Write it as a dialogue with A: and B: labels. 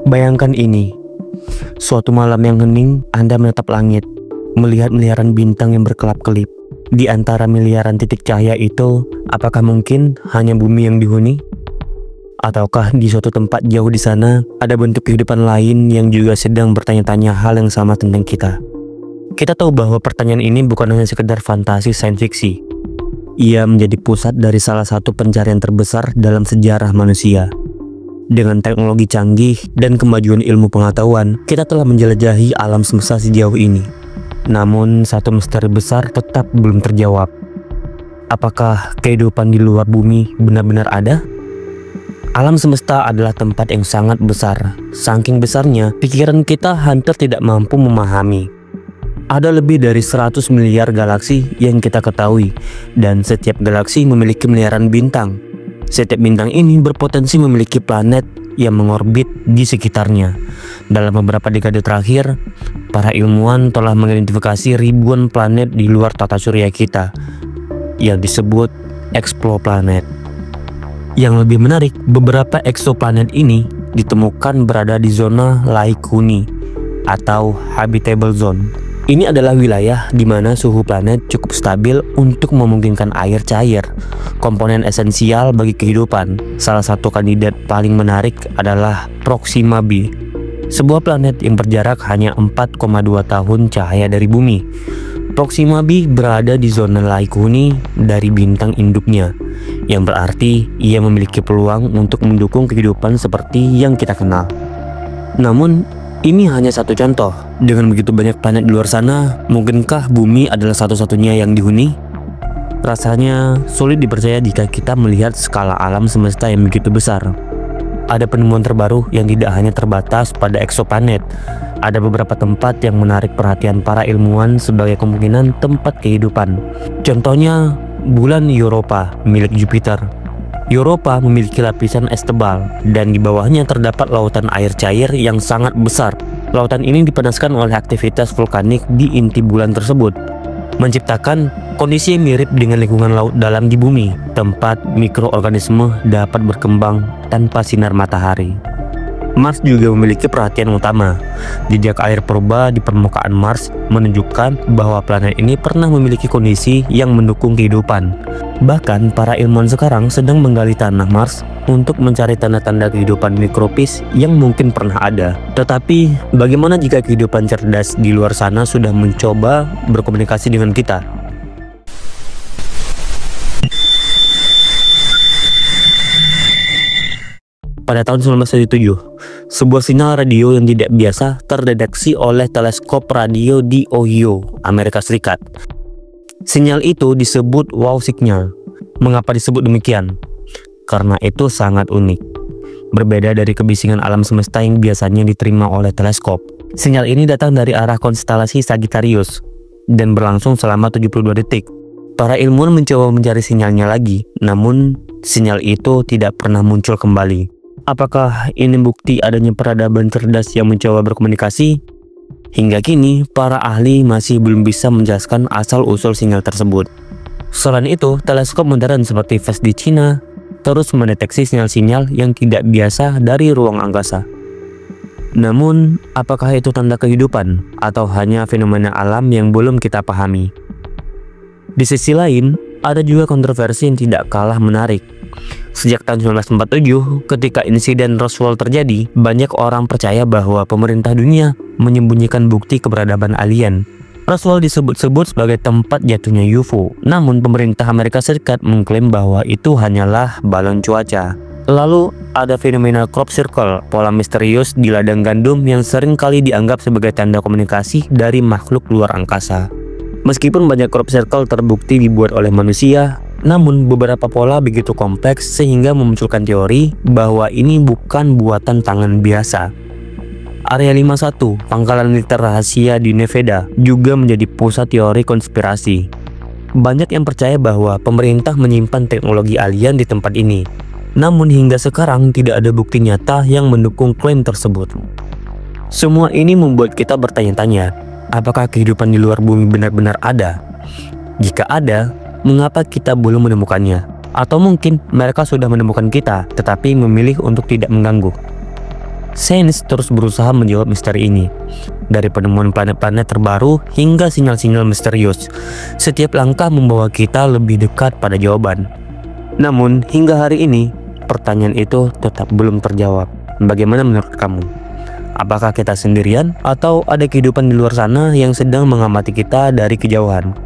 A: Bayangkan ini, suatu malam yang hening, Anda menatap langit, melihat miliaran bintang yang berkelap-kelip. Di antara miliaran titik cahaya itu, apakah mungkin hanya bumi yang dihuni? Ataukah di suatu tempat jauh di sana, ada bentuk kehidupan lain yang juga sedang bertanya-tanya hal yang sama tentang kita? Kita tahu bahwa pertanyaan ini bukan hanya sekedar fantasi sains fiksi. Ia menjadi pusat dari salah satu pencarian terbesar dalam sejarah manusia. Dengan teknologi canggih dan kemajuan ilmu pengetahuan, kita telah menjelajahi alam semesta sejauh ini. Namun, satu misteri besar tetap belum terjawab. Apakah kehidupan di luar bumi benar-benar ada? Alam semesta adalah tempat yang sangat besar. Saking besarnya, pikiran kita hampir tidak mampu memahami. Ada lebih dari 100 miliar galaksi yang kita ketahui, dan setiap galaksi memiliki miliaran bintang. Setiap bintang ini berpotensi memiliki planet yang mengorbit di sekitarnya. Dalam beberapa dekade terakhir, para ilmuwan telah mengidentifikasi ribuan planet di luar tata surya kita yang disebut exoplanet. Yang lebih menarik, beberapa exoplanet ini ditemukan berada di zona Laikuni atau habitable zone. Ini adalah wilayah di mana suhu planet cukup stabil untuk memungkinkan air cair, komponen esensial bagi kehidupan. Salah satu kandidat paling menarik adalah Proxima b, sebuah planet yang berjarak hanya 4,2 tahun cahaya dari bumi. Proxima b berada di zona Laikuni dari bintang induknya, yang berarti ia memiliki peluang untuk mendukung kehidupan seperti yang kita kenal. Namun, ini hanya satu contoh. Dengan begitu banyak planet di luar sana, mungkinkah bumi adalah satu-satunya yang dihuni? Rasanya sulit dipercaya jika kita melihat skala alam semesta yang begitu besar. Ada penemuan terbaru yang tidak hanya terbatas pada eksoplanet. Ada beberapa tempat yang menarik perhatian para ilmuwan sebagai kemungkinan tempat kehidupan. Contohnya, bulan Europa milik Jupiter. Europa memiliki lapisan es tebal, dan di bawahnya terdapat lautan air cair yang sangat besar. Lautan ini dipanaskan oleh aktivitas vulkanik di inti bulan tersebut, menciptakan kondisi yang mirip dengan lingkungan laut dalam di bumi, tempat mikroorganisme dapat berkembang tanpa sinar matahari. Mars juga memiliki perhatian utama. Jejak air purba di permukaan Mars menunjukkan bahwa planet ini pernah memiliki kondisi yang mendukung kehidupan. Bahkan para ilmuwan sekarang sedang menggali tanah Mars untuk mencari tanda-tanda kehidupan mikropis yang mungkin pernah ada. Tetapi bagaimana jika kehidupan cerdas di luar sana sudah mencoba berkomunikasi dengan kita? Pada tahun 1977, sebuah sinyal radio yang tidak biasa terdeteksi oleh teleskop radio di Ohio, Amerika Serikat. Sinyal itu disebut wow signal. Mengapa disebut demikian? Karena itu sangat unik. Berbeda dari kebisingan alam semesta yang biasanya diterima oleh teleskop. Sinyal ini datang dari arah konstelasi Sagittarius dan berlangsung selama 72 detik. Para ilmuwan mencoba mencari sinyalnya lagi, namun sinyal itu tidak pernah muncul kembali. Apakah ini bukti adanya peradaban cerdas yang mencoba berkomunikasi? Hingga kini, para ahli masih belum bisa menjelaskan asal-usul sinyal tersebut. Selain itu, teleskop modern seperti VEST di Cina terus mendeteksi sinyal-sinyal yang tidak biasa dari ruang angkasa. Namun, apakah itu tanda kehidupan atau hanya fenomena alam yang belum kita pahami? Di sisi lain, ada juga kontroversi yang tidak kalah menarik. Sejak tahun 1947, ketika insiden Roswell terjadi, banyak orang percaya bahwa pemerintah dunia menyembunyikan bukti keberadaan alien. Roswell disebut-sebut sebagai tempat jatuhnya UFO, namun pemerintah Amerika Serikat mengklaim bahwa itu hanyalah balon cuaca. Lalu, ada fenomena crop circle, pola misterius di ladang gandum yang sering kali dianggap sebagai tanda komunikasi dari makhluk luar angkasa. Meskipun banyak crop circle terbukti dibuat oleh manusia, namun beberapa pola begitu kompleks sehingga memunculkan teori bahwa ini bukan buatan tangan biasa. Area 51, pangkalan militer rahasia di Nevada, juga menjadi pusat teori konspirasi. Banyak yang percaya bahwa pemerintah menyimpan teknologi alien di tempat ini. Namun hingga sekarang tidak ada bukti nyata yang mendukung klaim tersebut. Semua ini membuat kita bertanya-tanya, apakah kehidupan di luar bumi benar-benar ada? Jika ada, mengapa kita belum menemukannya? Atau mungkin mereka sudah menemukan kita, tetapi memilih untuk tidak mengganggu. Sains terus berusaha menjawab misteri ini. Dari penemuan planet-planet terbaru hingga sinyal-sinyal misterius, setiap langkah membawa kita lebih dekat pada jawaban. Namun hingga hari ini, pertanyaan itu tetap belum terjawab. Bagaimana menurut kamu? Apakah kita sendirian atau ada kehidupan di luar sana yang sedang mengamati kita dari kejauhan?